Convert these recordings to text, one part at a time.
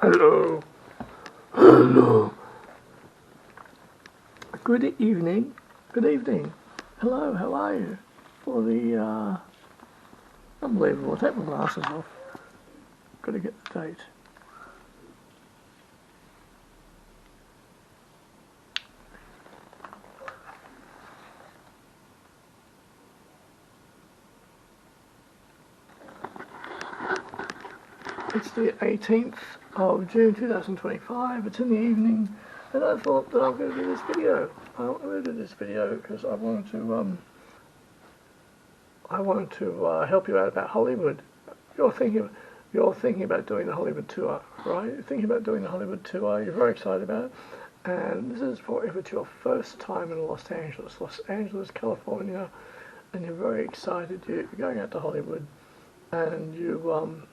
Hello. Hello. Good evening. Good evening. Hello, how are you? For the, unbelievable, take my glasses off. Gotta get the date. It's the 18th of June 2025. It's in the evening, and I thought that I'm going to do this video. I'm going to do this video because I wanted to help you out about Hollywood. You're thinking about doing the Hollywood tour, right? You're thinking about doing the Hollywood tour. You're very excited about it, and this is for if it's your first time in Los Angeles, California, and you're very excited. You're going out to Hollywood, and you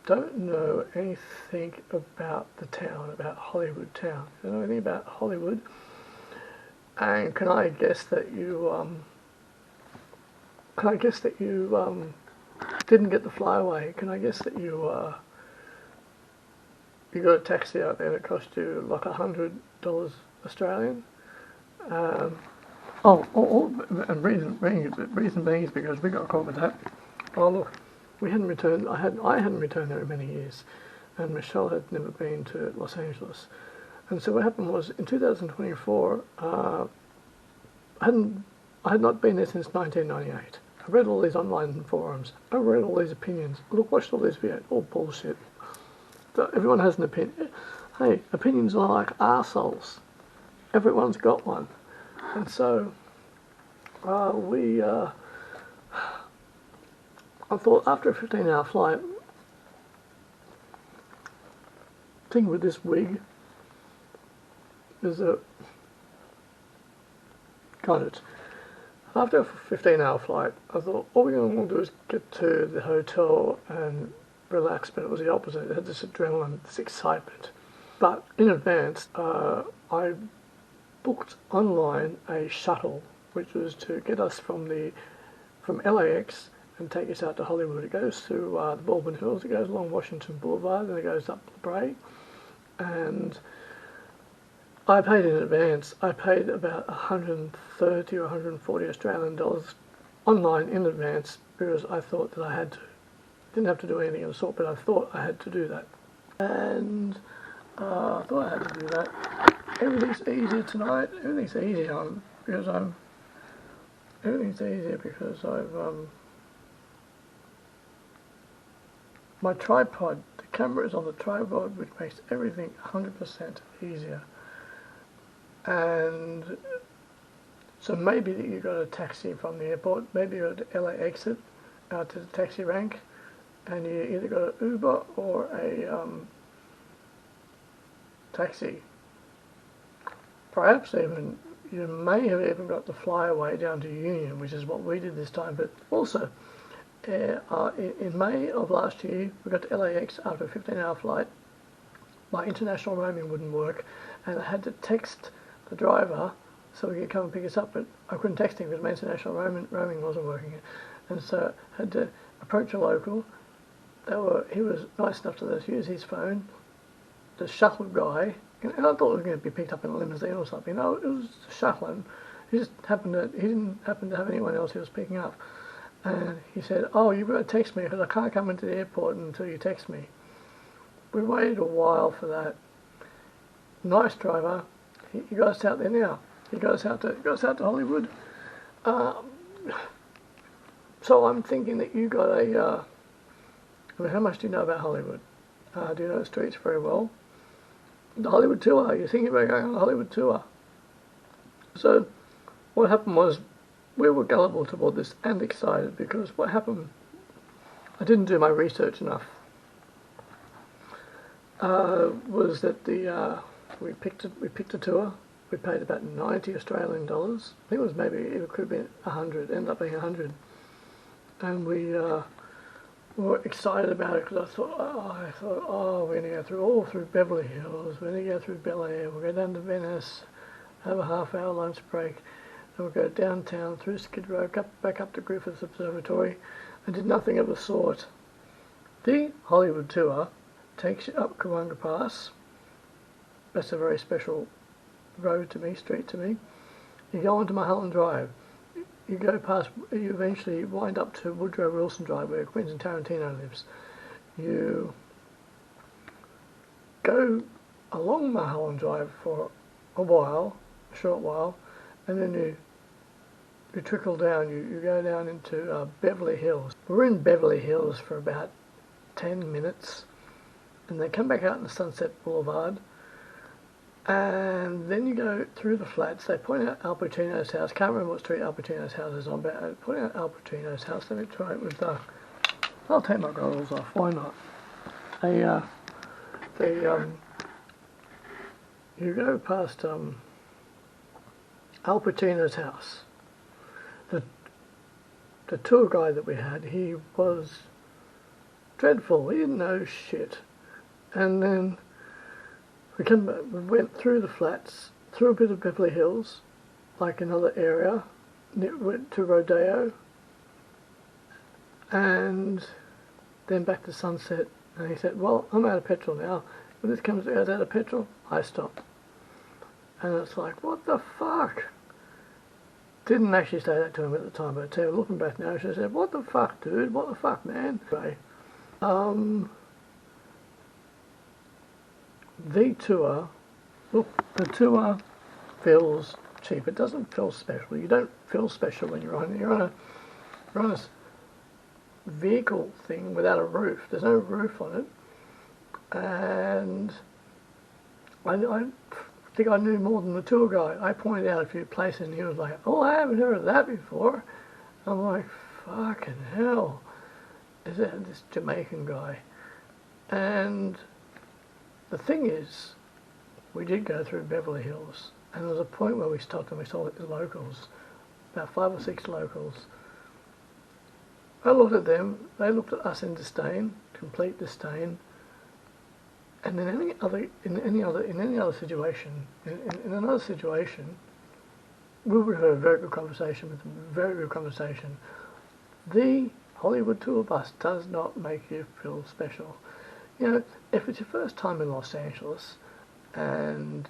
don't know anything about the town, about Hollywood town. You don't know anything about Hollywood, and can I guess that you didn't get the flyaway? Can I guess that you got a taxi out there and it cost you like $100 Australian? And reason being is because we got caught with that. Oh look, we hadn't returned. I hadn't returned there in many years, and Michelle had never been to Los Angeles. And so what happened was in 2024, I had not been there since 1998. I read all these online forums. I read all these opinions. Watched all these videos. All bullshit. Everyone has an opinion. Hey, opinions are like arseholes. Everyone's got one. And so I thought after a 15-hour flight, the thing with this wig is that, got it. After a 15-hour flight, I thought all we're going to want to do is get to the hotel and relax, but it was the opposite. It had this adrenaline, this excitement. But in advance, I booked online a shuttle, which was to get us from LAX and take us out to Hollywood. It goes through the Beverly Hills, it goes along Washington Boulevard, and it goes up La Brea. And I paid in advance. I paid about 130 or 140 Australian dollars online in advance because I thought that I had to. Didn't have to do anything of the sort, but I thought I had to do that. And I thought I had to do that. Everything's easier tonight. Everything's easier because I've my tripod, the camera is on the tripod, which makes everything 100% easier. And so maybe that you got a taxi from the airport, maybe you're at the LA exit out to the taxi rank, and you either got an Uber or a taxi. Perhaps even you may have even got the flyaway down to Union, which is what we did this time. But also, in May of last year, we got to LAX after a 15-hour flight. My international roaming wouldn't work, and I had to text the driver so he could come and pick us up, but I couldn't text him because my international roaming wasn't working. And so I had to approach a local. He was nice enough to let us use his phone. The shuttle guy, and I thought it was going to be picked up in a limousine or something. No, it was a shuttle, and he didn't happen to have anyone else he was picking up. And he said, "Oh, you've got to text me because I can't come into the airport until you text me." We waited a while for that. Nice driver. He got us out there now. He got us out to Hollywood. So I'm thinking that you got a. I mean, how much do you know about Hollywood? Do you know the streets very well? The Hollywood tour. You're thinking about going on the Hollywood tour. So what happened was we were gullible toward this and excited because what happened, I didn't do my research enough, was that we picked a tour. We paid about 90 Australian dollars. I think it could have been 100, ended up being 100. And we were excited about it because I thought, we're going to go all through Beverly Hills, we're going to go through Bel Air, we'll go down to Venice, have a half-hour lunch break, and we'll go downtown through Skid Row, back up to Griffith Observatory, and did nothing of the sort. The Hollywood tour takes you up Kawunga Pass. That's a very special road to me, street to me. You go onto Mulholland Drive. You go past, you eventually wind up to Woodrow Wilson Drive, where Quentin Tarantino lives. You go along Mulholland Drive for a while, a short while, and then you trickle down, you go down into Beverly Hills. We're in Beverly Hills for about 10 minutes, and they come back out in Sunset Boulevard, and then you go through the flats. They point out Al Pacino's house. Can't remember what street Al Pacino's house is on, but point out Al Pacino's house. Let me try it with I'll take my goggles off, why not? You go past Al Pacino's house. The tour guide that we had, he was dreadful. He didn't know shit. And then we went through the flats, through a bit of Beverly Hills, like another area, went to Rodeo, and then back to Sunset. And he said, well, I'm out of petrol now. When this comes out of petrol, I stop. And it's like, what the fuck? Didn't actually say that to him at the time, but I tell you, looking back now, she said, what the fuck, dude? What the fuck, man? The tour, look, the tour feels cheap. It doesn't feel special. You don't feel special when you're on a vehicle thing without a roof. There's no roof on it, and I think I knew more than the tour guide. I pointed out a few places, and he was like, "Oh, I haven't heard of that before." I'm like, "Fucking hell!" Is that this Jamaican guy? And the thing is, we did go through Beverly Hills, and there was a point where we stopped and we saw the locals, about 5 or 6 locals. I looked at them, they looked at us in disdain, complete disdain. And in any other situation, in another situation, we would have had a very good conversation with them, very good conversation. The Hollywood tour bus does not make you feel special. You know, if it's your first time in Los Angeles and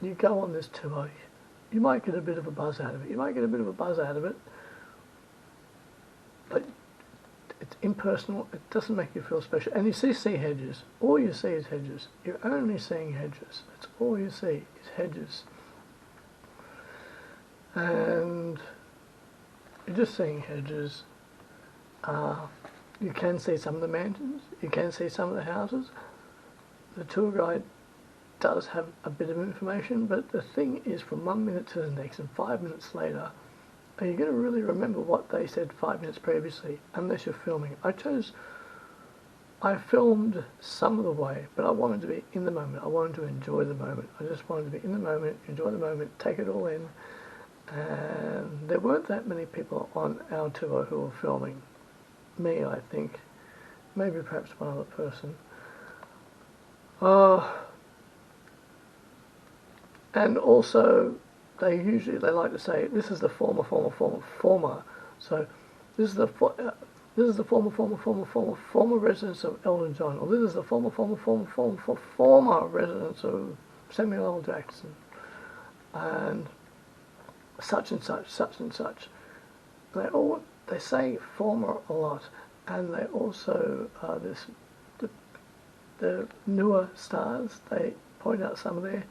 you go on this tour, you might get a bit of a buzz out of it. But it's impersonal, it doesn't make you feel special. And you see hedges. All you see is hedges. You're only seeing hedges. That's all you see is hedges. And you're just seeing hedges. You can see some of the mansions. You can see some of the houses. The tour guide does have a bit of information, but the thing is, from 1 minute to the next and 5 minutes later, are you going to really remember what they said 5 minutes previously, unless you're filming? I filmed some of the way, but I wanted to be in the moment. I wanted to enjoy the moment. I just wanted to be in the moment, enjoy the moment, take it all in. And there weren't that many people on our tour who were filming. Me, I think. Maybe perhaps one other person. And also, they like to say, this is the former. So this is the former residence of Elton John, or this is the former residence of Samuel L. Jackson, and such and such. They say former a lot, and they also the newer stars. They point out some of their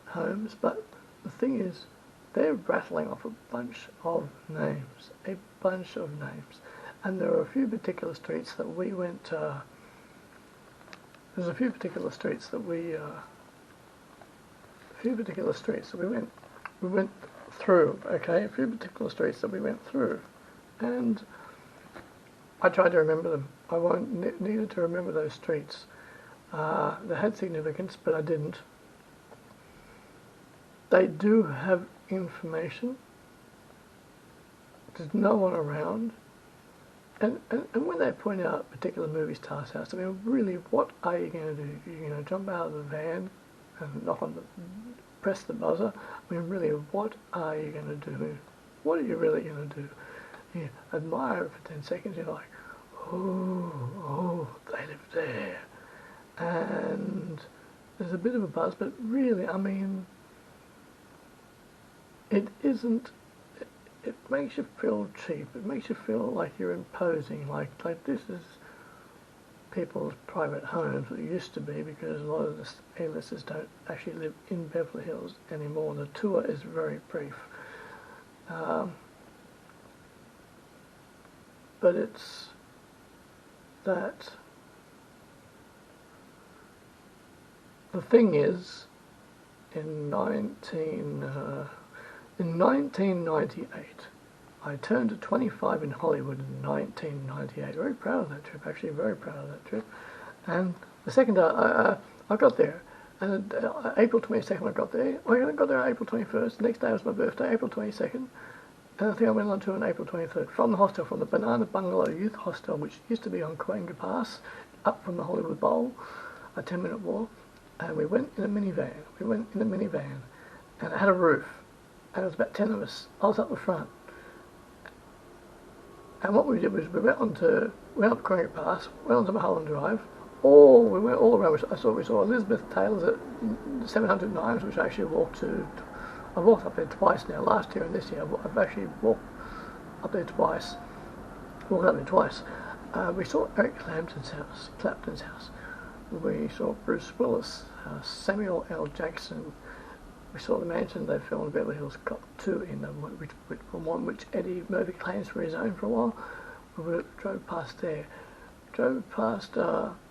homes, but the thing is, they're rattling off a bunch of names, and there are a few particular streets that we went. There's a few particular streets that we went through. Okay, a few particular streets that we went through, and I tried to remember them. I needed to remember those streets. They had significance, but I didn't. They do have information. There's no one around. And when they point out a particular movie star's house, I mean, really, what are you going to do? You're going to jump out of the van and press the buzzer? I mean, really, what are you going to do? What are you really going to do? You admire it for 10 seconds, you're like, oh, they live there. and there's a bit of a buzz, but really, I mean, it isn't. It makes you feel cheap. It makes you feel like you're imposing. Like this is people's private homes. It used to be, because a lot of the A-listers don't actually live in Beverly Hills anymore. The tour is very brief. But it's that the thing is, in 1998, I turned 25 in Hollywood in 1998. Very proud of that trip, actually, very proud of that trip. And the second day I got there, and April 22nd I got there. I got there on April 21st. The next day was my birthday, April 22nd. And I think I went on to on April 23rd from the hostel, from the Banana Bungalow Youth Hostel, which used to be on Coanga Pass, up from the Hollywood Bowl, a 10-minute walk. And we went in a minivan. And it had a roof. And there was about 10 of us. I was up the front. And what we did was we went up Coanga Pass, went onto Mulholland Drive. We went all around. We saw Elizabeth Taylor's at 700 Knives, which I actually walked to. I've walked up there twice now, last year and this year. I've actually walked up there twice. We saw Eric Clapton's house. We saw Bruce Willis, Samuel L. Jackson. We saw the mansion they filmed Beverly Hills Cop 2 in, which Eddie Murphy claims for his own for a while. We drove past there. Drove past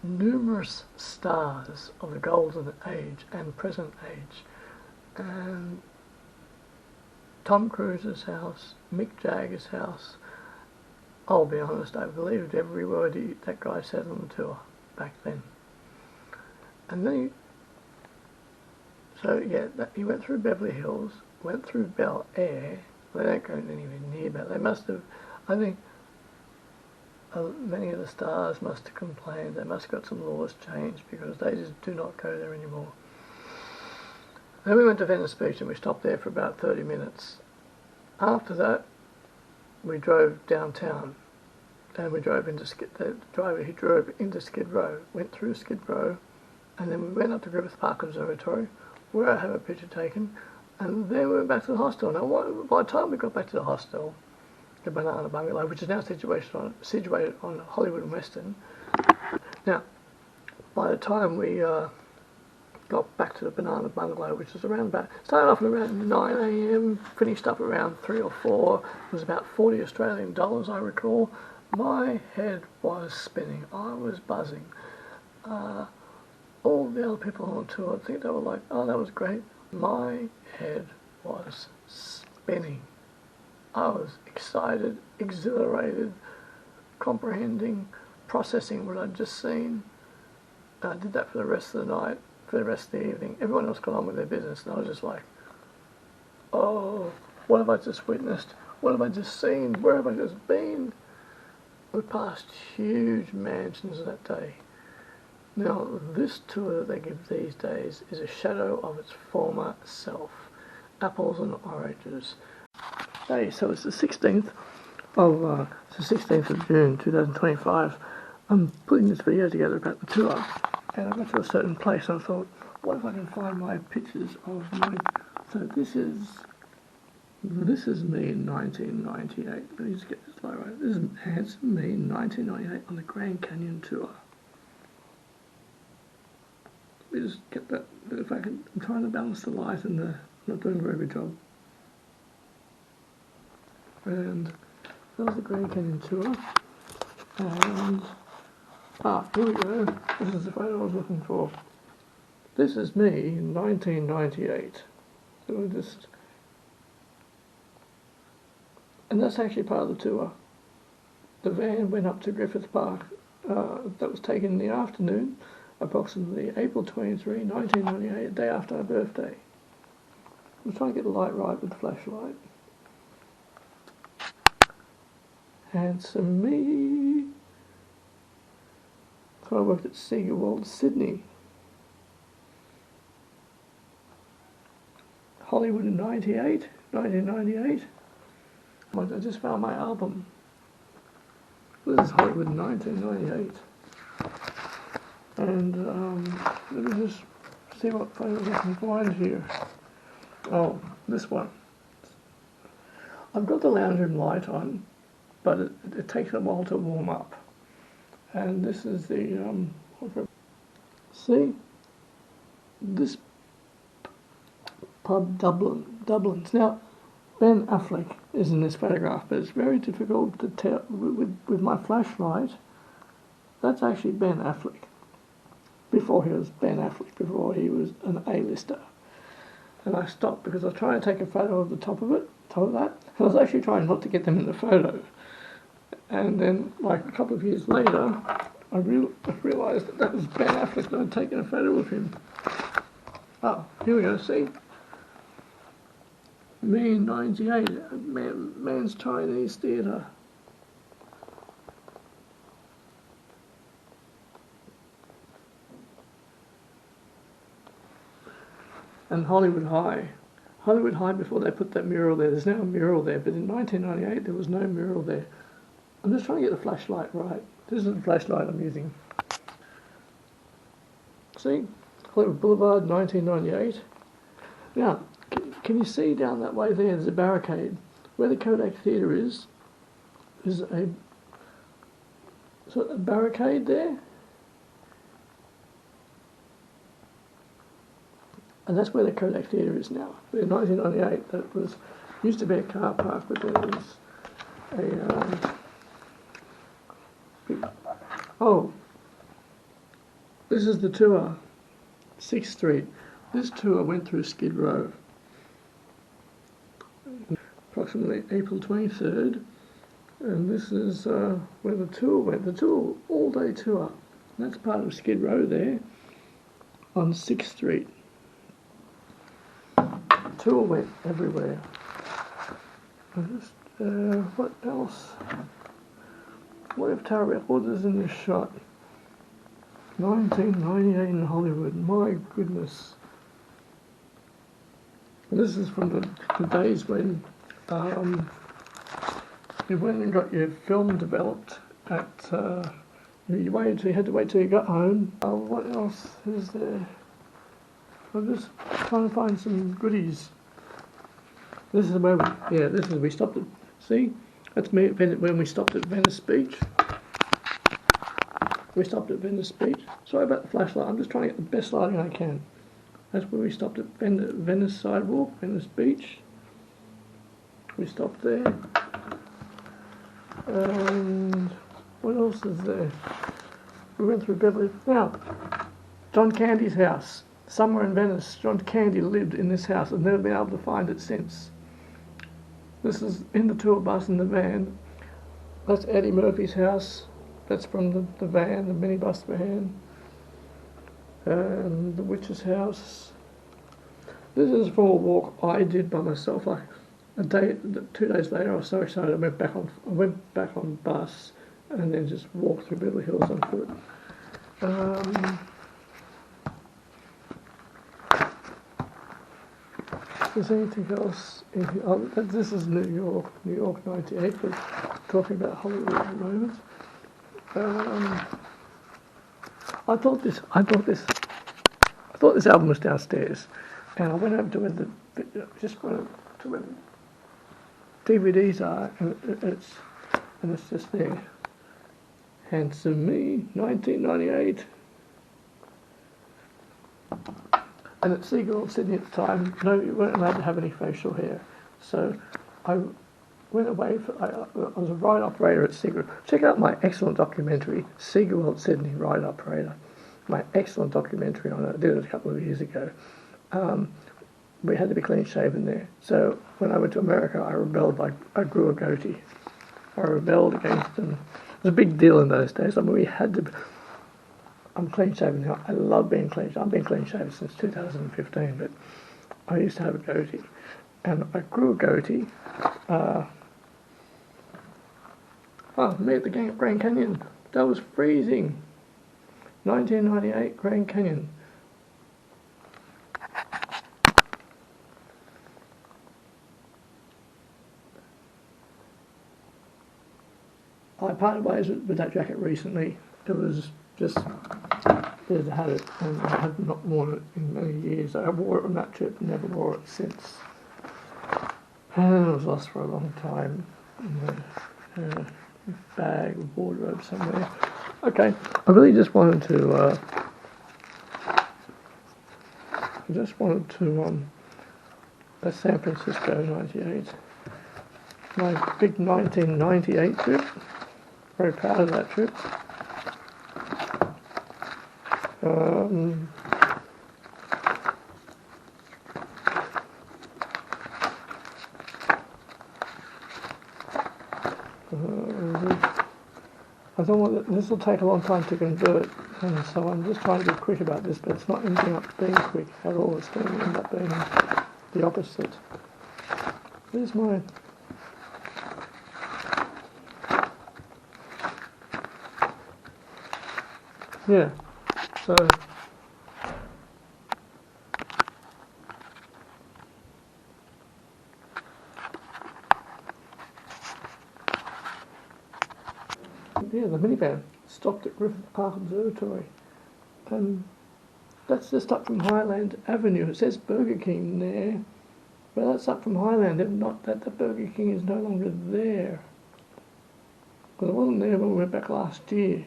numerous stars of the golden age and present age. And Tom Cruise's house, Mick Jagger's house. I'll be honest, I believed every word that guy said on the tour back then. And then he went through Beverly Hills, went through Bel Air. They don't go anywhere near Bel Air. They must have, I think, many of the stars must have complained. They must have got some laws changed, because they just do not go there anymore. Then we went to Venice Beach and we stopped there for about 30 minutes. After that, we drove downtown and we drove into he drove into Skid Row, went through Skid Row, and then we went up to Griffith Park Observatory, where I have a picture taken, and then we went back to the hostel. Now, by the time we got back to the hostel, the Banana Bungalow, which is now situated on Hollywood and Western. Now, by the time we got back to the Banana Bungalow, which was started off at around 9 a.m, finished up around 3 or 4. It was about 40 Australian dollars, I recall. My head was spinning. I was buzzing. All the other people on the tour, I think they were like, oh, that was great. My head was spinning. I was excited, exhilarated, comprehending, processing what I'd just seen. And I did that for the rest of the night, for the rest of the evening. Everyone else got on with their business, and I was just like, oh, what have I just witnessed? What have I just seen? Where have I just been? We passed huge mansions that day. Now, this tour that they give these days is a shadow of its former self. Apples and oranges. Hey, so it's the 16th of June 2025. I'm putting this video together about the tour, and I got to a certain place and I thought, what if I can find my pictures of my... So this is me in 1998. Let me just get this right. This is handsome me in 1998 on the Grand Canyon tour. Let me just get that. If I can, I'm trying to balance the light and I'm not doing a very good job. And that was the Grand Canyon tour. And here we go. This is the photo I was looking for. This is me in 1998. And that's actually part of the tour. The van went up to Griffith Park. That was taken in the afternoon, approximately April 23, 1998, the day after our birthday. I'm trying to get the light right with the flashlight. Handsome me. So I worked at Sega World, Sydney. Hollywood in 1998. I just found my album. This is Hollywood in 1998. And let me just see what photos I can find here. Oh, this one. I've got the lounge room light on, but it takes a while to warm up. And this is the, see? This pub, Dublin's. Now, Ben Affleck is in this photograph, but it's very difficult to tell with my flashlight. That's actually Ben Affleck. Before he was Ben Affleck, before he was an A-lister. And I stopped because I was trying to take a photo of the top of that. I was actually trying not to get them in the photo. And then, like a couple of years later, I realised that was Ben Affleck and I'd taken a photo of him. Oh, here we go, see? Me in 98, Man's Chinese Theatre. And Hollywood High. Hollywood High before they put that mural there. There's now a mural there, but in 1998 there was no mural there. I'm just trying to get the flashlight right. This is the flashlight I'm using. See? Hollywood Boulevard, 1998. Now, can you see down that way there? There's a barricade. Where the Kodak Theatre is a sort of barricade there. And that's where the Kodak Theatre is now. But in 1998, that used to be a car park, but there was oh, this is the tour, 6th Street. This tour went through Skid Row, approximately April 23rd, and this is where the tour went. The tour, all-day tour. That's part of Skid Row there, on 6th Street. Tour went everywhere. What else? What if Tower Records is in this shot? 1998 in Hollywood. My goodness. And this is from the days when you went and got your film developed at. You had to wait till you got home. What else is there? I'm just trying to find some goodies. This is where we stopped at. See, that's me when we stopped at Venice Beach. We stopped at Venice Beach. Sorry about the flashlight. I'm just trying to get the best lighting I can. That's where we stopped at Venice Sidewalk, Venice Beach. We stopped there. And what else is there? We went through Beverly. Now, John Candy's house. Somewhere in Venice, John Candy lived in this house. I've never been able to find it since. This is in the tour bus in the van. That's Eddie Murphy's house. That's from the van, the minibus van. And the witch's house. This is from a walk I did by myself. Like 2 days later, I was so excited. I went back on bus and then just walked through Beverly Hills on foot. Is there anything else in here? Oh, this is New York 98, but talking about Hollywood at the moment. I thought this album was downstairs, and I went over to where the DVDs are, and it's just there. Handsome Me, 1998. And at Seagull Sydney at the time, no, you weren't allowed to have any facial hair. So I went away. I was a ride operator at Seagull. Check out my excellent documentary, Seagull at Sydney, Ride Operator. My excellent documentary on it. I did it a couple of years ago. We had to be clean shaven there. So when I went to America, I rebelled. I grew a goatee. I rebelled against them. It was a big deal in those days. I mean, we had to. I'm clean shaven now. I love being clean shaven. I've been clean shaven since 2015, but I used to have a goatee. And I grew a goatee. Me at the Grand Canyon. That was freezing. 1998 Grand Canyon. I parted ways with that jacket recently. It was just There's had it, and I have not worn it in many years. I wore it on that trip, never wore it since. And it was lost for a long time in a bag or wardrobe somewhere. Okay, I really just wanted to. That's San Francisco '98. My big 1998 trip. Very proud of that trip. I don't want this will take a long time to convert, and so I'm just trying to be quick about this, but it's not ending up being quick at all. It's going to end up being the opposite. There's my yeah. So yeah, the minivan stopped at Griffith Park Observatory, and that's just up from Highland Avenue. It says Burger King there, but that's up from Highland. If not that, the Burger King is no longer there. Because it wasn't there when we went back last year.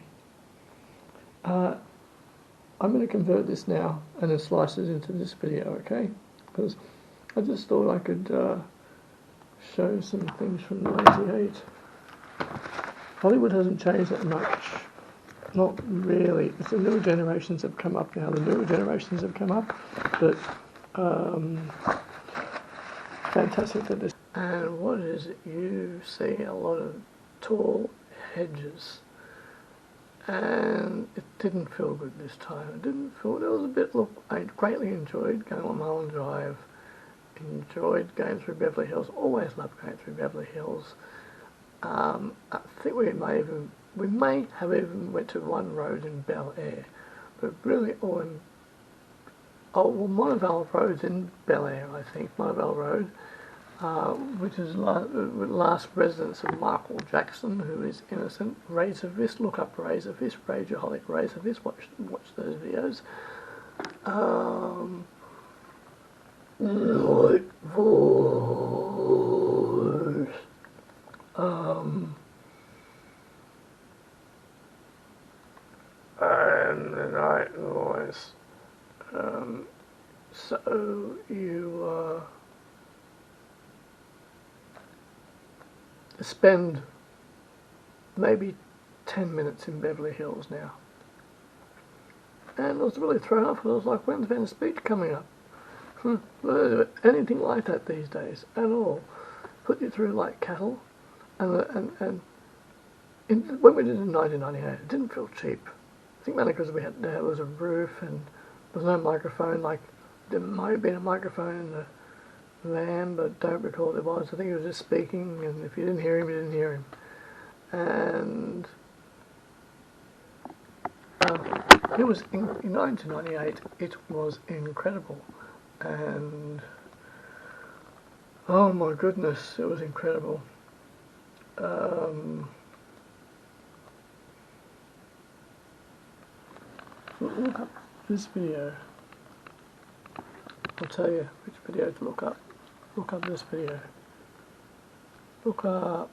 I'm going to convert this now and then slice it into this video, okay? Because I just thought I could show some things from '98. Hollywood hasn't changed that much. Not really. It's the newer generations have come up now. The newer generations have come up, but fantastic that this. And what is it? You see a lot of tall hedges, and it didn't feel good this time. It didn't feel. It was a bit. Look, I greatly enjoyed going on Mulholland Drive. Enjoyed going through Beverly Hills. Always loved going through Beverly Hills. I think we may have even went to one road in Bel Air, but really Monavale Road's in Bel Air, I think, Monavale Road, which is last residence of Michael Jackson, who is innocent. Razorfist, look up Razorfist, Rageaholic Razorfist, watch those videos. And the night noise. So you spend maybe 10 minutes in Beverly Hills now. And I was really thrown off because I was like, when's Venice Beach coming up? Anything like that these days at all. Put you through like cattle. And when we did it in 1998, it didn't feel cheap. I think mainly because there was a roof and there was no microphone. Like there might have been a microphone in the van, but don't recall there was. I think he was just speaking, and if you didn't hear him, you didn't hear him. And it was in 1998. It was incredible, and oh my goodness, it was incredible. Look up this video. I'll tell you which video to look up. Look up this video. Look up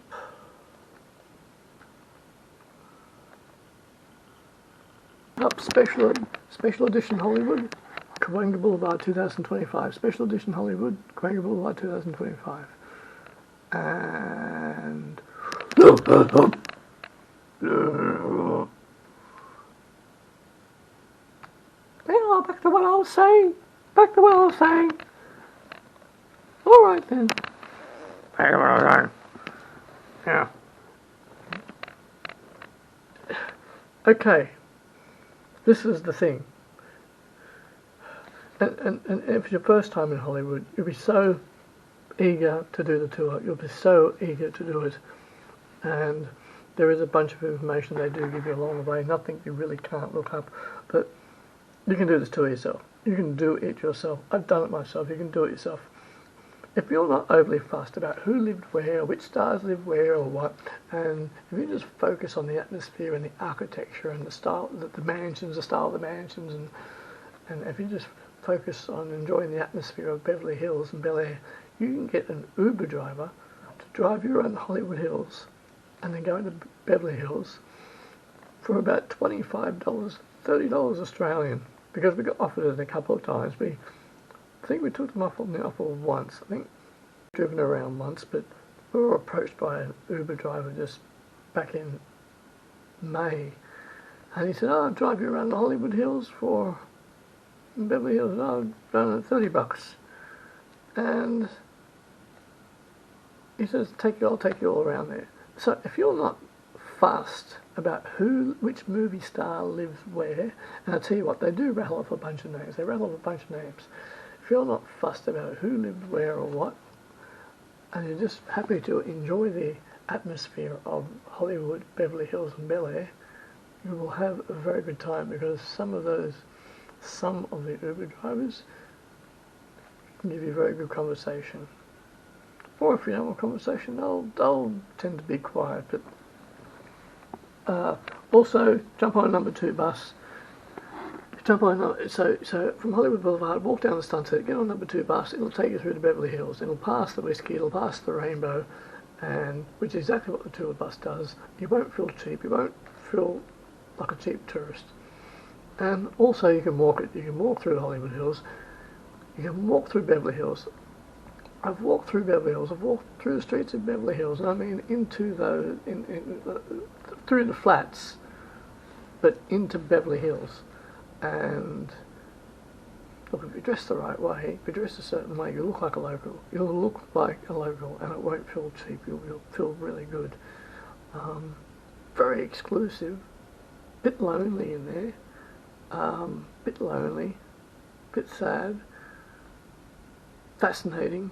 Special Edition Hollywood, Cahuenga Boulevard 2025. Special Edition Hollywood, Cahuenga Boulevard 2025. And well, back to what I was saying. All right then. Back to what I was saying. Yeah. Okay. This is the thing. And if it's your first time in Hollywood, you'll be so eager to do the tour. You'll be so eager to do it. And there is a bunch of information they do give you along the way. Nothing you really can't look up. But you can do this tour yourself. You can do it yourself. I've done it myself. You can do it yourself. if you're not overly fussed about who lived where, or which stars lived where, or what, and if you just focus on the atmosphere and the architecture and the style, the mansions, the style of the mansions, and if you just focus on enjoying the atmosphere of Beverly Hills and Bel Air, you can get an Uber driver to drive you around the Hollywood Hills and then go into Beverly Hills for about $25, $30 Australian, because we got offered it a couple of times. I think we took them up on the offer once. I think driven around once, but we were approached by an Uber driver just back in May, and he said, "Oh, I'll drive you around the Hollywood Hills for Beverly Hills, and I'll run $30." And he says, I'll take you all around there." So if you're not fussed about which movie star lives where, and I tell you what, they do rattle off a bunch of names. They rattle off a bunch of names. If you're not fussed about who lived where or what, and you're just happy to enjoy the atmosphere of Hollywood, Beverly Hills and Bel Air, you will have a very good time, because some of the Uber drivers can give you very good conversation. Or if you don't want conversation, they'll tend to be quiet. But also, jump on a number 2 bus. So from Hollywood Boulevard, walk down the Sunset, get on number 2 bus. It'll take you through to Beverly Hills. It'll pass the Whiskey, it'll pass the Rainbow, and which is exactly what the tour bus does. You won't feel cheap. You won't feel like a cheap tourist. And also, you can walk it. You can walk through Hollywood Hills. You can walk through Beverly Hills. I've walked through Beverly Hills. I've walked through the streets of Beverly Hills, and I mean through the flats, but into Beverly Hills. And look, if you dress the right way, if you dress a certain way, you look like a local. You'll look like a local, and it won't feel cheap. You'll feel really good. Very exclusive. Bit lonely in there. Bit lonely. Bit sad. Fascinating.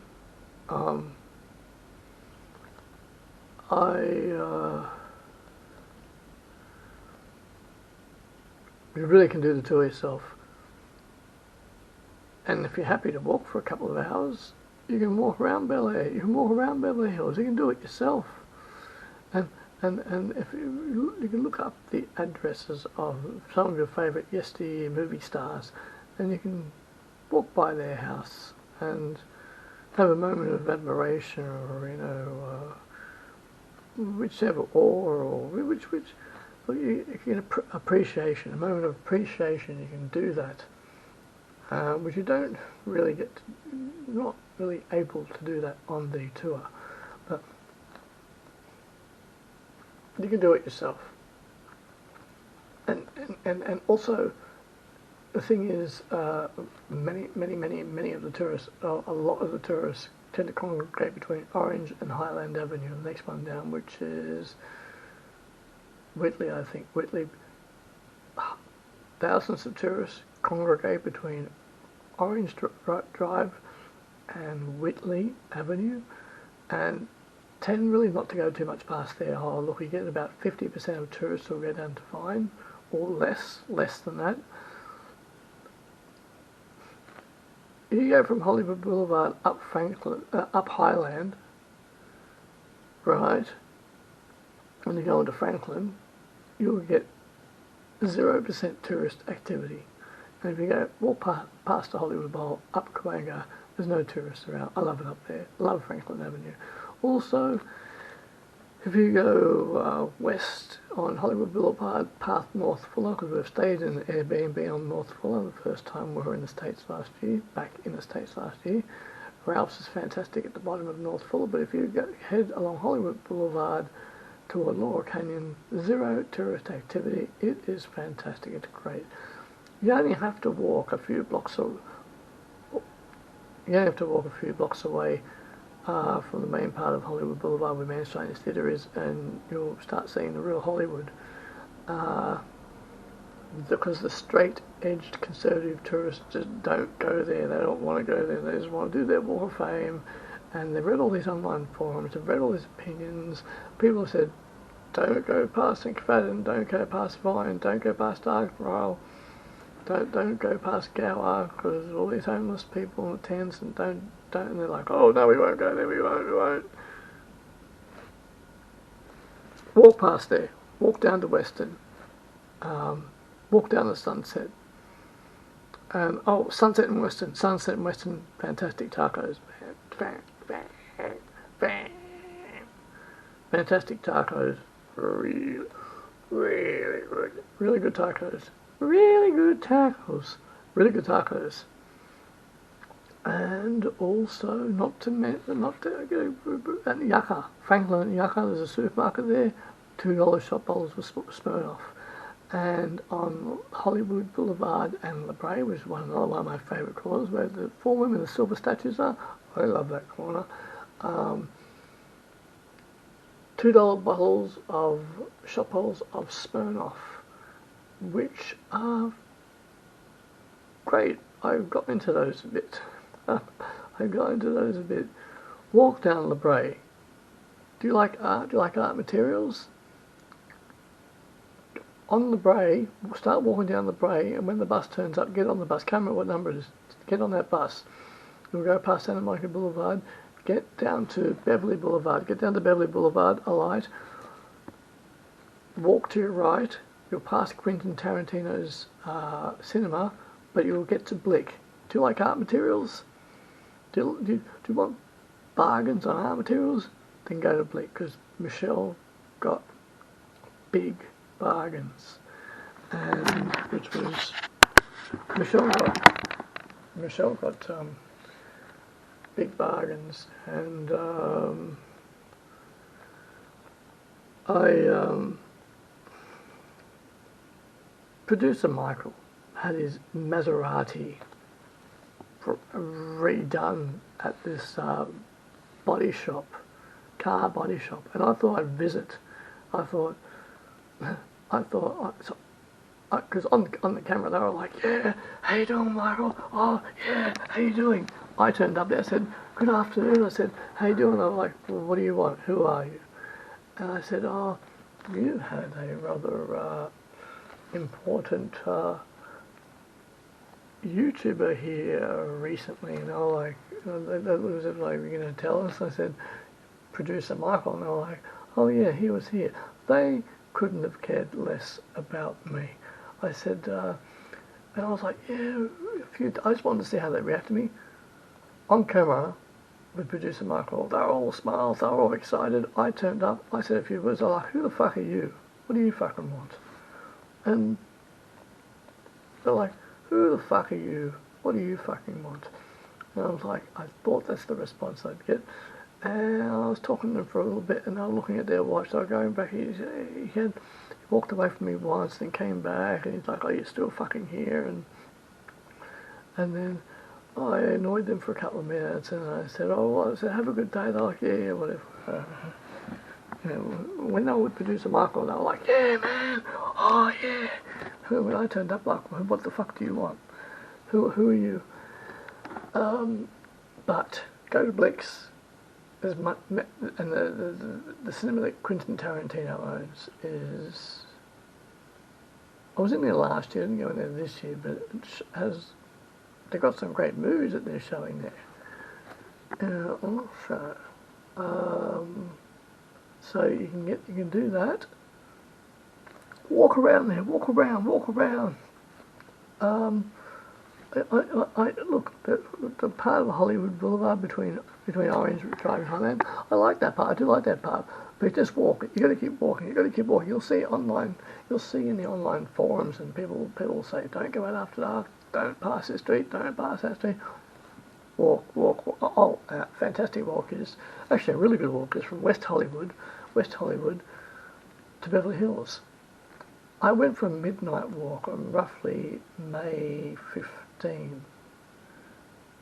You really can do the tour yourself. And if you're happy to walk for a couple of hours, you can walk around Bel Air. You can walk around Beverly Hills. You can do it yourself. And if you can look up the addresses of some of your favourite yesteryear movie stars, and you can walk by their house and have a moment of admiration, or whichever, or which you can appreciation, a moment of appreciation. You can do that, which you don't really get. You're not really able to do that on the tour, but you can do it yourself. And also, the thing is, many of the tourists, a lot of the tourists tend to congregate between Orange and Highland Avenue, the next one down, which is Whitley, I think. Whitley, thousands of tourists congregate between Orange Drive and Whitley Avenue, and tend really not to go too much past there. Oh, look, you get about 50% of tourists will go down to Vine, or less than that. You go from Hollywood Boulevard up up Highland, right, and you go into Franklin, you'll get 0% tourist activity. And if you walk past the Hollywood Bowl, up Cahuenga, there's no tourists around. I love it up there. Love Franklin Avenue. Also, if you go west on Hollywood Boulevard, past North Fuller, because we've stayed in an Airbnb on North Fuller the first time we were in the States last year, Ralph's is fantastic at the bottom of North Fuller, but if you head along Hollywood Boulevard toward Laurel Canyon, 0 tourist activity. It is fantastic. It's great. You only have to walk a few blocks away. From the main part of Hollywood Boulevard where Man's Theatre is, and you'll start seeing the real Hollywood. Because the straight-edged conservative tourists just don't go there. They don't want to go there. They just want to do their Walk of Fame. And they've read all these online forums, they've read all these opinions. People have said, don't go past St. McFadden, don't go past Vine, don't go past Argyle. don't go past Gower because all these homeless people in the tents, and don't, and they're like, oh no, we won't go there, we won't. Walk past there, walk down to Western, walk down the Sunset, and Sunset and Western, fantastic tacos, fantastic tacos, really good tacos. And also, at Yucca, Franklin and Yucca, there's a supermarket there, $2 shot bowls with Smirnoff. And on Hollywood Boulevard and La Brea, which is another one of my favourite corners, where the 4 women with the silver statues are. I love that corner. $2 bottles of shot bowls of Smirnoff, which are great. I've got into those a bit. Walk down La Brea. Do you like art? Do you like art materials? On La Brea, start walking down La Brea, and when the bus turns up, get on the bus. Can't remember what number it is. Get on that bus. You'll go past Santa Monica Boulevard, get down to Beverly Boulevard. Alight. Walk to your right. You'll pass Quentin Tarantino's cinema, but you'll get to Blick. Do you like art materials? Do you want bargains on art materials? Then go to Blick, because Michelle got big bargains, and which was Michelle got big bargains, and producer Michael had his Maserati redone at this car body shop, and I thought I'd visit. Because on the camera they were like, yeah, how you doing, Michael? Oh, yeah, how you doing? I turned up there, I said, good afternoon. I said, how you doing? They were like, well, what do you want? Who are you? And I said, oh, you had a rather important YouTuber here recently, and they were like, that was it, like, you're going to tell us? I said, producer Michael, and they were like, oh yeah, he was here. They couldn't have cared less about me. I said, and I was like, yeah, I just wanted to see how they react to me. On camera, with producer Michael, they were all smiles, they were all excited. I turned up, I said a few words, I was like, who the fuck are you? What do you fucking want? And they're like, who the fuck are you? What do you fucking want? And I was like, I thought that's the response I'd get. And I was talking to them for a little bit, and they were looking at their watch. They were going back. He walked away from me once, then came back, and he's like, "Oh, you're still fucking here?" And then I annoyed them for a couple of minutes, and I said, "Oh, well," I said, "have a good day." They're like, "Yeah, whatever." When they were with producer Michael, they were like, "Yeah, man, oh yeah." When I turned up, like, "What the fuck do you want? Who are you?" But go to Blick's. And the cinema that Quentin Tarantino owns is... I was in there last year, I didn't go in there this year, but they've got some great movies that they're showing there. Also, so you can do that. Walk around there, walk around. I look, the part of Hollywood Boulevard between Orange Drive and Highland, I like that part. I do like that part. But just walk. You got to keep walking. You'll see online. You'll see in the online forums, and people say, "Don't go out after dark. Don't pass this street. Don't pass that street." Walk. Oh, fantastic walk is actually a really good walk is from West Hollywood to Beverly Hills. I went for a midnight walk on roughly May 15,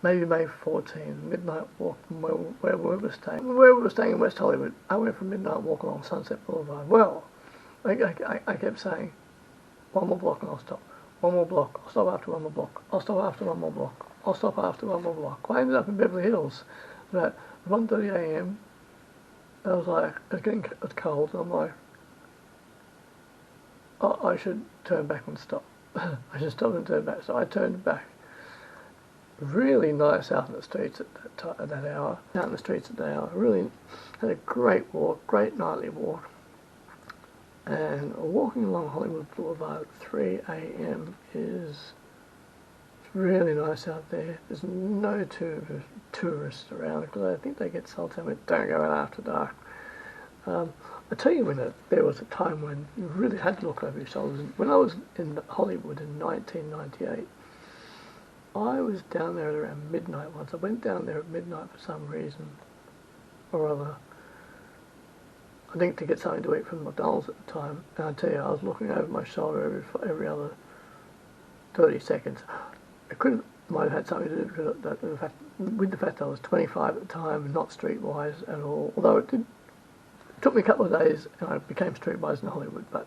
maybe May 14, midnight walk from where we were staying. Where we were staying in West Hollywood, I went for a midnight walk along Sunset Boulevard. Well, I kept saying, one more block and I'll stop. One more block, I'll stop after one more block. I'll stop after one more block. I'll stop after one more block. I ended up in Beverly Hills about 1:30 a.m. I was like, it's cold, and I'm like, I should turn back and stop. I should stop and turn back. So I turned back. Really nice out in the streets at that hour. Out in the streets at that hour. Really had a great walk, great nightly walk. And walking along Hollywood Boulevard at 3 a.m. is really nice out there. There's no tourists around because I think they get salty and don't go out after dark. I tell you there was a time when you really had to look over your shoulders. When I was in Hollywood in 1998, I was down there at around midnight once. I went down there at midnight for some reason or other. I think to get something to eat from McDonald's at the time. And I tell you, I was looking over my shoulder every other 30 seconds. Might have had something to do with the fact that I was 25 at the time and not streetwise at all. Although it took me a couple of days and I became streetwise in Hollywood. But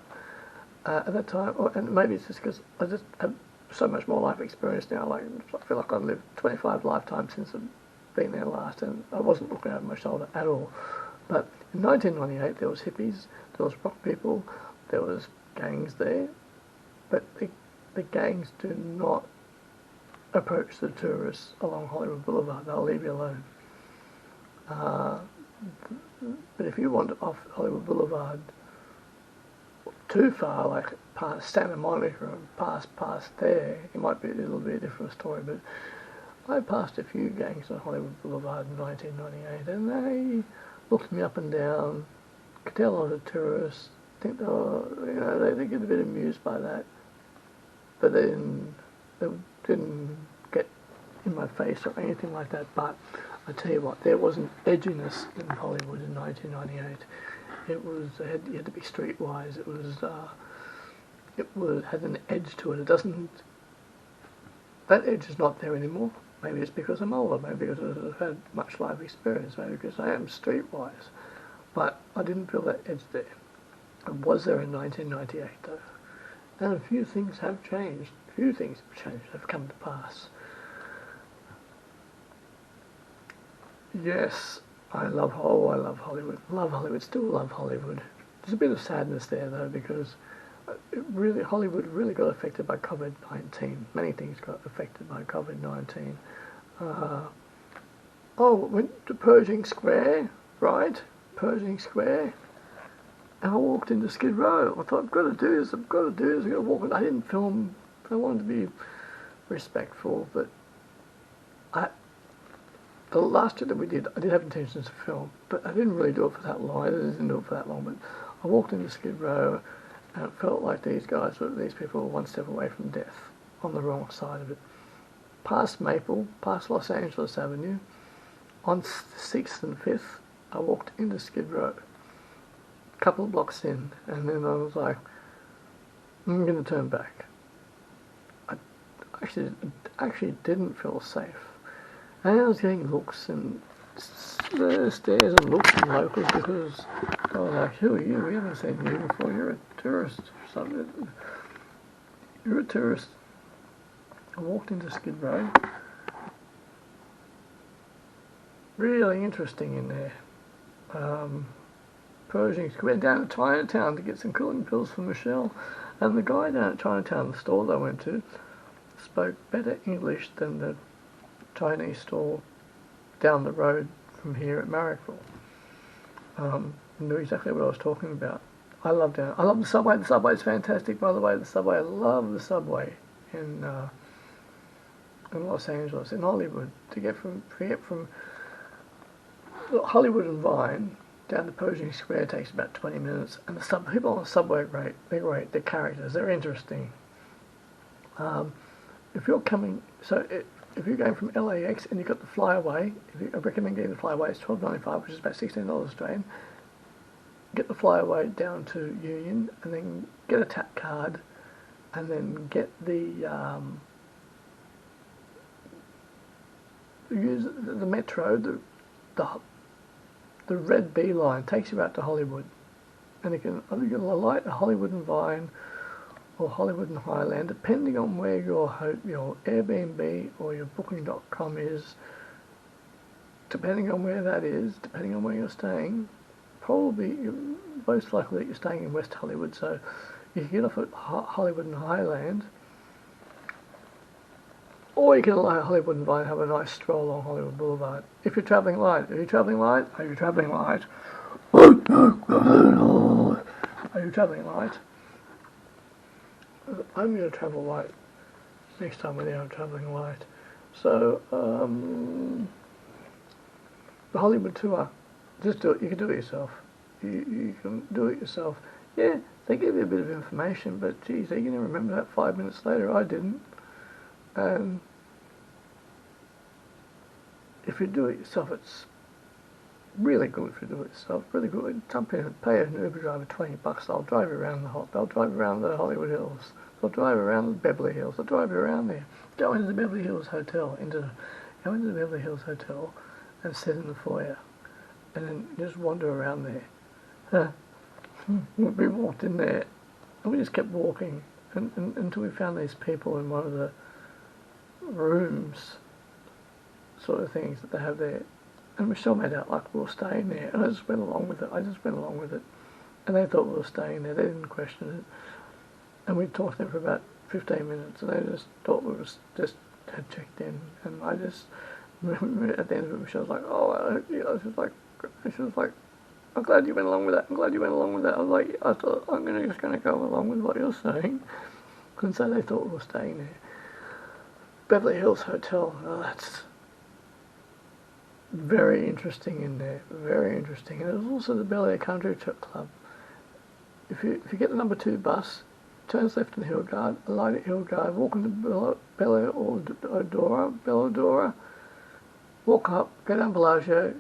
at that time, and maybe it's just because I just have so much more life experience now. Like I feel like I've lived 25 lifetimes since I've been there last, and I wasn't looking over my shoulder at all. But in 1998, there was hippies, there was rock people, there was gangs there, but the gangs do not approach the tourists along Hollywood Boulevard. They'll leave you alone. But if you wander off Hollywood Boulevard too far, like past Santa Monica and past there, it might be a little bit different story. But I passed a few gangs on Hollywood Boulevard in 1998, and they looked me up and down. Could tell I was a tourist. I think they get a bit amused by that, but they didn't get in my face or anything like that. But I tell you what, there was an edginess in Hollywood in 1998. It was you had to be streetwise. It had an edge to it. It doesn't. That edge is not there anymore. Maybe it's because I'm older. Maybe because I've had much life experience. Maybe because I am streetwise. But I didn't feel that edge there. It was there in 1998 though, and a few things have changed. Have come to pass. Yes, I love Hollywood. Still love Hollywood. There's a bit of sadness there though, because Hollywood really got affected by COVID-19. Many things got affected by COVID-19. Went to Pershing Square, right? Pershing Square. And I walked into Skid Row. I thought, I've got to do this. I've got to walk. I didn't film. I wanted to be respectful, but the last trip that we did, I did have intentions to film, but I didn't really do it for that long. But I walked into Skid Row, and it felt like these people were one step away from death, on the wrong side of it. Past Maple, past Los Angeles Avenue, on 6th and 5th, I walked into Skid Row, a couple of blocks in, and then I was like, I'm going to turn back. I actually didn't feel safe. And I was getting looks and stares and looks from locals because I was like, who are you? We haven't seen you before. You're a tourist or something. You're a tourist. I walked into Skid Row. Really interesting in there. Pershing Square, down to Chinatown to get some cooling pills for Michelle. And the guy down at Chinatown, the store that I went to, spoke better English than the Chinese store down the road from here at Marrickville. Knew exactly what I was talking about. I love the subway. The subway's fantastic, by the way. I love the subway in Los Angeles, in Hollywood. To get from Hollywood and Vine down to Pershing Square takes about 20 minutes. And the people on the subway are great. They're great. They're characters. They're interesting. If you're going from LAX and you've got the flyaway, I recommend getting the flyaway. It's $12.95, which is about $16 Australian. Get the flyaway down to Union, and then get a tap card, and then get use the metro, the red B line takes you out to Hollywood, and you can alight at Hollywood and Vine or Hollywood and Highland, depending on where your Airbnb or your Booking.com is, depending on where that is, depending on where you're staying. Probably, most likely that you're staying in West Hollywood, so you can get off at Hollywood and Highland, Or you can lie at Hollywood and Vine and have a nice stroll along Hollywood Boulevard. If you're travelling light, are you travelling light? Are you travelling light? Are you travelling light? I'm going to travel light next time with you. I'm travelling light. So, the Hollywood tour, just do it. You can do it yourself. You can do it yourself. Yeah, they give you a bit of information, but geez, are you going to remember that 5 minutes later? I didn't. And if you do it yourself, it's really good. If you do it yourself, really good. Jump in and pay an Uber driver $20. They'll drive you around they'll drive you around the Hollywood Hills. They'll drive you around the Beverly Hills. They'll drive you around there. Go into the Beverly Hills Hotel. Go into the Beverly Hills Hotel and sit in the foyer, and then just wander around there. We walked in there, and we just kept walking until we found these people in one of the rooms, sort of things that they have there. And Michelle made out like we were staying there, and I just went along with it. And they thought we were staying there. They didn't question it. And we talked there for about 15 minutes, and they just thought we was just had checked in. And I just at the end of it, Michelle was like, "Oh," she was like, "I'm glad you went along with that. I'm glad you went along with that." I was like, "I thought I'm just going to go along with what you're saying." And so they thought we were staying there. Beverly Hills Hotel. Oh, that's very interesting in there. Very interesting. And there's also the Bel Air Country Club. If you get the number 2 bus, turns left in Hillgard, alight at Hillgard, walk into Belladora, walk up, go down Bellagio,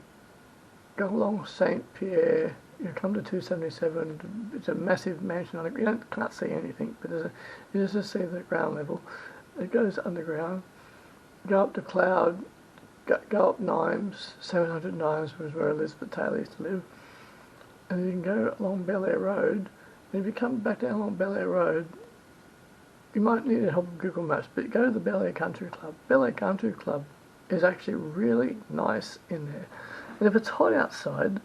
go along St. Pierre, you come to 277. It's a massive mansion. You can't see anything, but you just see the ground level. It goes underground, go up to Cloud, go up Nimes, 700 Nimes was where Elizabeth Taylor used to live, and then you can go along Bel Air Road. And if you come back down along Bel Air Road, you might need help with Google Maps, but you go to the Bel Air Country Club. Bel Air Country Club is actually really nice in there. And if it's hot outside,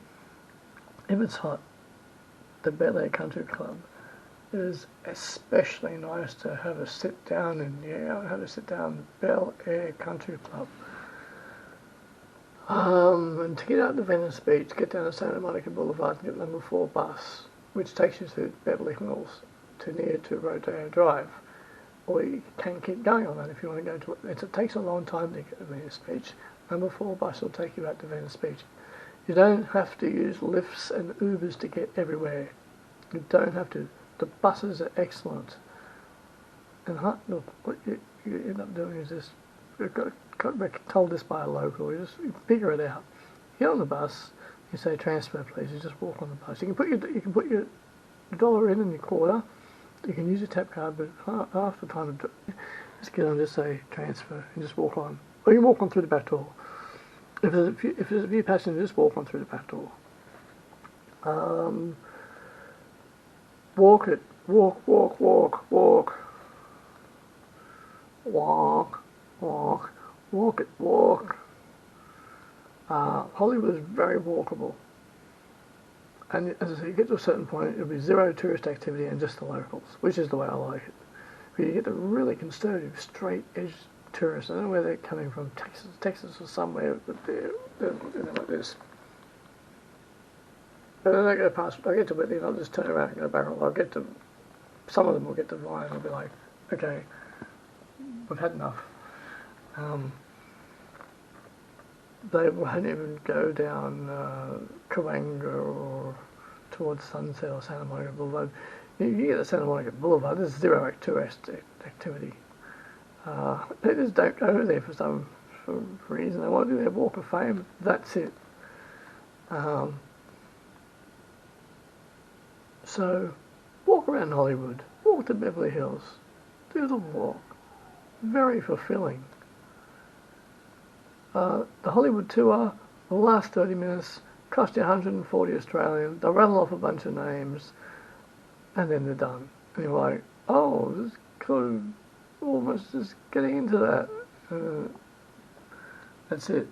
the Bel Air Country Club is especially nice to have a sit down in. Yeah, have a sit down. Bel Air Country Club. And to get out to Venice Beach, get down to Santa Monica Boulevard and get the number 4 bus, which takes you to Beverly Hills, near to Rodeo Drive. Or you can keep going on that if you want to go to it. It takes a long time to get to Venice Beach. Number 4 bus will take you out to Venice Beach. You don't have to use lifts and Ubers to get everywhere. You don't have to. The buses are excellent. And look, what you end up doing is this. Got told this by a local. You figure it out. You get on the bus. You say transfer, please. You just walk on the bus. You can put your dollar in and your quarter. You can use your tap card, but half the time, just get on, just say transfer, and just walk on. Or you can walk on through the back door. If there's a few passengers, just walk on through the back door. Walk it. Walk. Hollywood is very walkable. And as I say, you get to a certain point, it'll be zero tourist activity and just the locals, which is the way I like it. But you get the really conservative, straight-edge tourists. I don't know where they're coming from, Texas or somewhere, but they're like this. But then I go past, I get to Whitney and I'll just turn around and go back. Some of them will get to Vine and I'll be like, okay, we've had enough. They won't even go down Cahuenga or towards Sunset or Santa Monica Boulevard. You get to Santa Monica Boulevard, there's zero tourist activity. They just don't go there for some reason. They want to do their walk of fame. That's it. So, walk around Hollywood. Walk to Beverly Hills. Do the walk. Very fulfilling. The Hollywood tour will last 30 minutes, cost you 140 Australian. They'll rattle off a bunch of names, and then they're done. And you're like, oh, this is kind of almost just getting into that. That's it.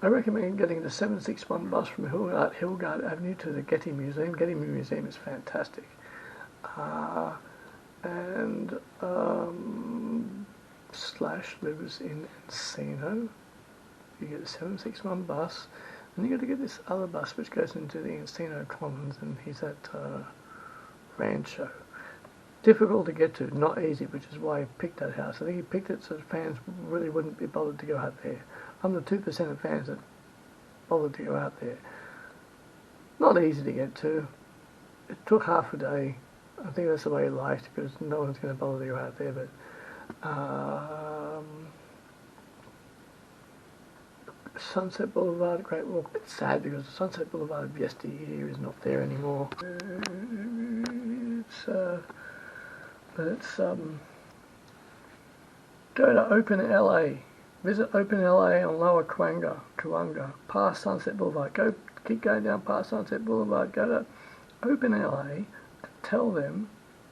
I recommend getting the 761 bus from Hillgard Avenue to the Getty Museum. Getty Museum is fantastic. slash lives in Encino. You get the 761 bus, and you got to get this other bus which goes into the Encino Commons, and he's at Rancho. Difficult to get to, not easy, which is why he picked that house. I think he picked it so fans really wouldn't be bothered to go out there. I'm the 2% of fans that bothered to go out there. Not easy to get to. It took half a day. I think that's the way he liked, because no one's going to bother to go out there. But Sunset Boulevard, great walk. It's sad because Sunset Boulevard of yesteryear is not there anymore. Go to Open LA. Visit Open LA on Lower Kawanga, past Sunset Boulevard. Keep going down past Sunset Boulevard. Go to Open LA. Tell them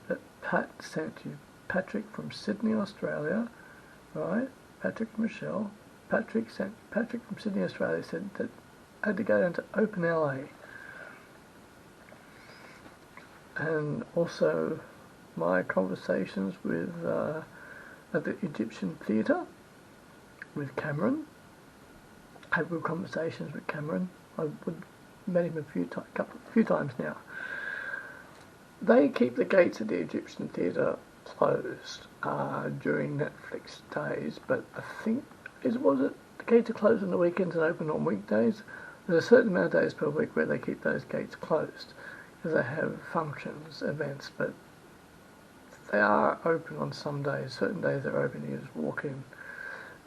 that Pat sent you. Patrick from Sydney, Australia, right? Patrick and Michelle. Patrick from Sydney, Australia said that I had to go down to Open LA. And also my conversations with at the Egyptian Theatre with Cameron. I had good conversations with Cameron. I met him a few times now. They keep the gates of the Egyptian Theatre closed during Netflix days, but I think the gates are closed on the weekends and open on weekdays. There's a certain amount of days per week where they keep those gates closed because they have functions, events, but they are open on some days. Certain days they're open. You just walk in.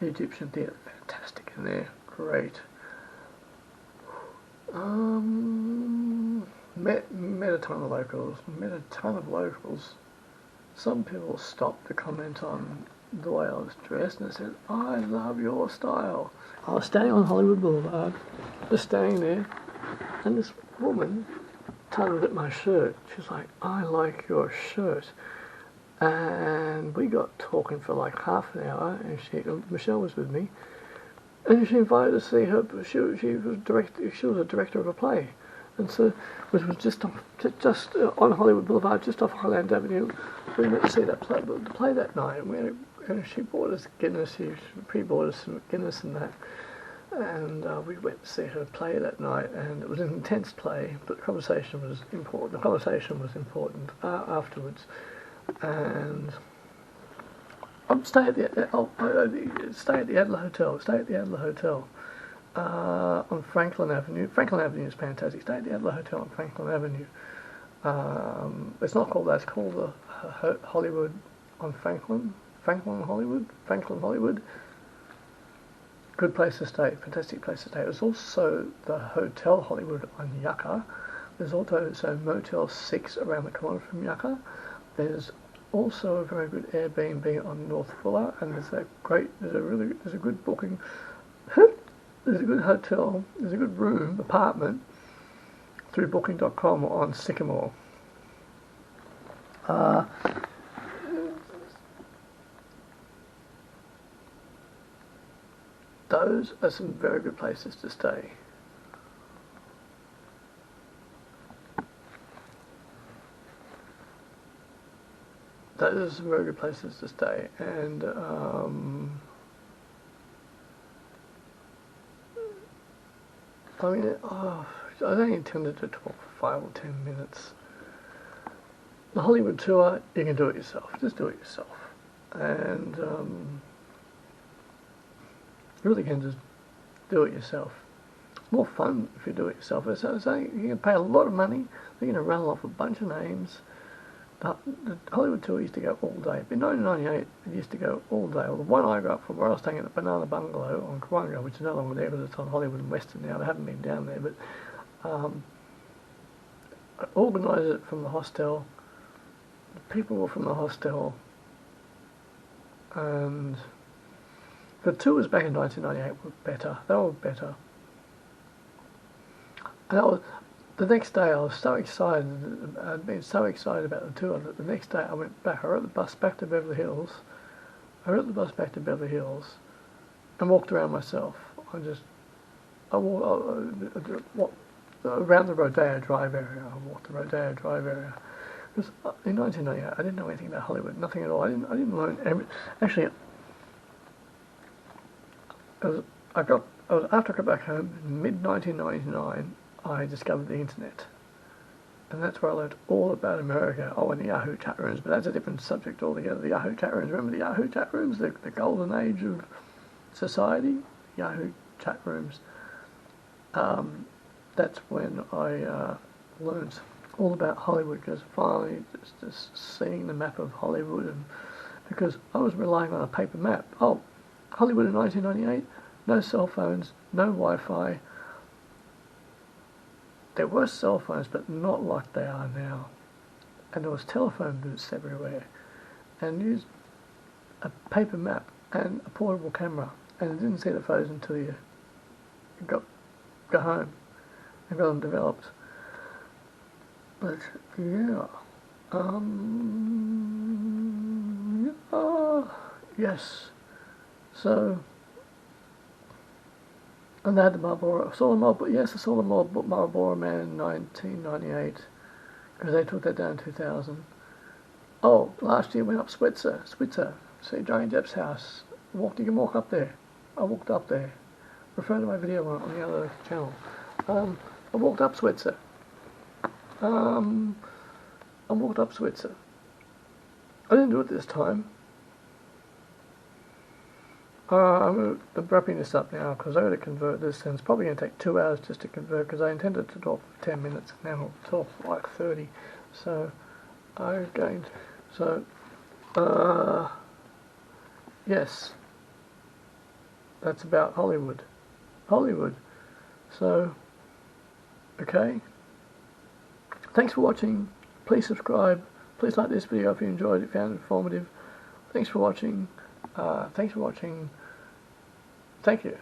The Egyptian Theatre, fantastic in there, great. Met a ton of locals. Some people stopped to comment on the way I was dressed, and they said, "I love your style." I was standing on Hollywood Boulevard, just standing there, and this woman tugged at my shirt. She's like, "I like your shirt." And we got talking for like half an hour, and Michelle was with me, and she invited us to see her. She was a director of a play, and so which was just on Hollywood Boulevard, just off Highland Avenue. We went to see the play that night, and she bought us Guinness. She pre-bought us some Guinness and that, and we went to see her play that night, and it was an intense play, but the conversation was important. Afterwards. And I'd stay at the Adler Hotel. On Franklin Avenue. Franklin Avenue is fantastic. Stay at the Adler Hotel on Franklin Avenue. It's not called that. It's called the Hollywood on Franklin. Franklin Hollywood. Good place to stay. Fantastic place to stay. There's also the Hotel Hollywood on Yucca. There's also Motel 6 around the corner from Yucca. There's also a very good Airbnb on North Fuller, and there's a good booking, there's a good hotel, there's a good apartment through booking.com on Sycamore. Those are some very good places to stay. Those are some very good places to stay, and I only intended to talk for 5 or 10 minutes. The Hollywood tour, you can do it yourself. Just do it yourself, and you really can just do it yourself. It's more fun if you do it yourself. So you can pay a lot of money. You're going to rattle off a bunch of names. The Hollywood tour used to go all day. In 1998, it used to go all day. Well, the one I got from where I was staying at the Banana Bungalow on Kawanga, which is no longer there because it's on Hollywood and Western now. They haven't been down there, but I organised it from the hostel. The people were from the hostel, and the tours back in 1998 were better. They were better. And the next day I was so excited. I'd been so excited about the tour that the next day I went back. I rode the bus back to Beverly Hills. And walked around myself. I walked around the Rodeo Drive area. Because in 1998 I didn't know anything about Hollywood, nothing at all. I didn't learn. Actually, Because after I got back home in mid-1999, I discovered the internet. And that's where I learned all about America. Oh, and the Yahoo chat rooms, but that's a different subject altogether. The Yahoo chat rooms, remember the Yahoo chat rooms? The golden age of society? Yahoo chat rooms. That's when I learned all about Hollywood, because finally just seeing the map of Hollywood, and because I was relying on a paper map. Oh, Hollywood in 1998, no cell phones, no Wi-Fi. There were cell phones, but not like they are now. And there was telephone booths everywhere. And used a paper map and a portable camera. And you didn't see the photos until you got home and got them developed. But yeah. Yes. So, and they had the Marlboro. I saw the Marlboro. Yes, I saw the Marlboro Man in 1998, because they took that down in 2000. Oh, last year went up Switzer. See Johnny Depp's house. You can walk up there. I walked up there. Refer to my video on the other channel. I walked up Switzer. I didn't do it this time. I'm wrapping this up now because I've got to convert this, and it's probably going to take 2 hours just to convert, because I intended to talk for 10 minutes and now I'll talk for like 30. So I'm going to, yes, that's about Hollywood. So, okay. Thanks for watching. Please subscribe. Please like this video if you enjoyed it, found it informative. Thanks for watching. Thank you.